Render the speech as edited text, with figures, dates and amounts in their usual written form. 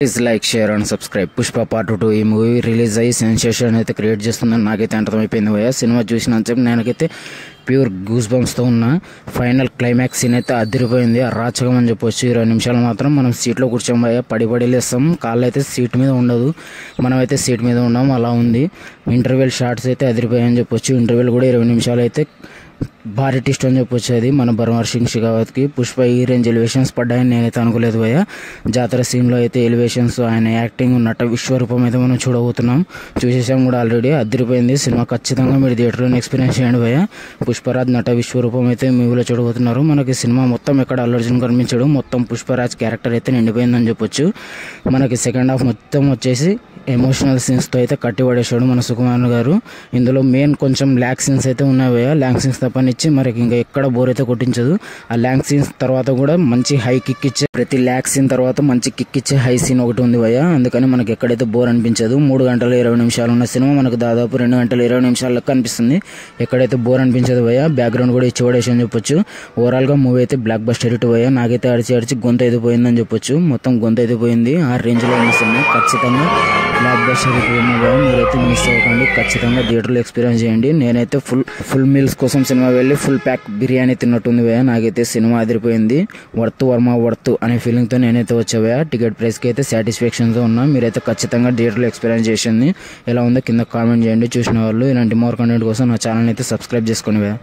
Please like share and subscribe. Pushpa part 2 ఈ movie release అయ్యి sensation అయితే క్రియేట్ చేస్తుందని నాకైతే అర్థమైపోయింది భయ్య. సినిమా చూసినంతసేపు నేనకైతే ప్యూర్ గూస్ బంప్స్తో ఉన్న ఫైనల్ క్లైమాక్స్ సీన్ అయితే అదిరిపోయింది. అరాచకం అని చెప్పొచ్చు. 20 నిమిషాలు మాత్రం మనం సీట్లో కూర్చోం భయ్య, పడి లేస్తాం. కాళ్ళు అయితే సీట్ మీద ఉండదు, మనమైతే సీట్ మీద ఉన్నాం. అలా ఉంది. ఇంటర్వెల్ షార్ట్స్ అయితే అదిరిపోయాయని చెప్పొచ్చు. ఇంటర్వెల్ కూడా 20 నిమిషాలు అయితే భారీ టిస్ట్ అని చెప్పొచ్చు. అది మన భరవర్ సింగ్ షెకావత్కి పుష్ప ఈ రేంజ్ ఎలివేషన్స్ పడ్డాయని నేనైతే అనుకోలేదు భయ్య. జాతర సీన్లో అయితే ఎలివేషన్స్, ఆయన యాక్టింగ్, నట విశ్వరూపం అయితే మనం చూడబోతున్నాం. చూసేసాం కూడా ఆల్రెడీ. అదిరిపోయింది సినిమా. ఖచ్చితంగా మీరు థియేటర్లో ఎక్స్పీరియన్స్ చేయండి భయ్య. పుష్పరాజ్ నట విశ్వరూపం అయితే మూవీలో చూడబోతున్నారు. మనకి సినిమా మొత్తం ఎక్కడ అల్లు అర్జున్ కనిపించడు, మొత్తం పుష్పరాజ్ క్యారెక్టర్ అయితే నిండిపోయిందని చెప్పొచ్చు. మనకి సెకండ్ హాఫ్ మొత్తం వచ్చేసి ఎమోషనల్ సీన్స్తో అయితే కట్టిపడేశాడు మన సుకుమార్ గారు. ఇందులో మెయిన్ కొంచెం ల్యాక్ సీన్స్ అయితే ఉన్నాయి భయ్య. ల్యాంగ్ సీన్స్ తప్పనిచ్చి మనకి ఇంకా ఎక్కడ బోర్ అయితే కొట్టించదు. ఆ ల్యాంగ్ సీన్స్ తర్వాత కూడా మంచి హై కిక్ ఇచ్చే, ప్రతి ల్యాక్ సీన్ తర్వాత మంచి కిక్ ఇచ్చే హై సీన్ ఒకటి ఉంది భయ్య. అందుకని మనకి ఎక్కడైతే బోర్ అనిపించదు. 3 గంటల 20 నిమిషాలు ఉన్న సినిమా మనకు దాదాపు 2 గంటల 20 నిమిషాల లెక్క అనిపిస్తుంది. ఎక్కడైతే బోర్ అనిపించదు భయ్య. బ్యాక్గ్రౌండ్ కూడా ఇచ్చి పడేసి అని చెప్పొచ్చు. ఓవరాల్గా మూవీ అయితే బ్లాక్ బస్టర్ హిట్ భయ్య. నాకైతే అడిచి గొంతు అయితే పోయిందని చెప్పొచ్చు. మొత్తం గొంతు అయితే పోయింది. ఆ రేంజ్లో ఉన్న సినిమా ఖచ్చితంగా బ్లాక్ బస్టర్ హిట్ భయ్య. మీరైతే మిస్ అవ్వకండి. ఖచ్చితంగా థియేటర్లో ఎక్స్పీరియన్స్ చేయండి. నేనైతే ఫుల్ మీల్స్ కోసం సినిమా వెళ్ళి ఫుల్ ప్యాక్ బిర్యానీ తిన్నట్టుంది భయ్య. నాకైతే సినిమా అదిరిపోయింది. వర్త్ అనే ఫీలింగ్తో నేనైతే వచ్చా భయ్య. టికెట్ ప్రైస్కి అయితే సాటిస్ఫాక్షన్తో ఉన్నా. మీరైతే ఖచ్చితంగా థియేటర్లో ఎక్స్పీరియన్స్ చేసింది ఎలా ఉందో కింద కామెంట్ చేయండి. చూసిన వాళ్ళు ఇలాంటి మోర్ కంటెంట్ కోసం నా ఛానల్ అయితే సబ్స్క్రైబ్ చేసుకోండి భయ్య.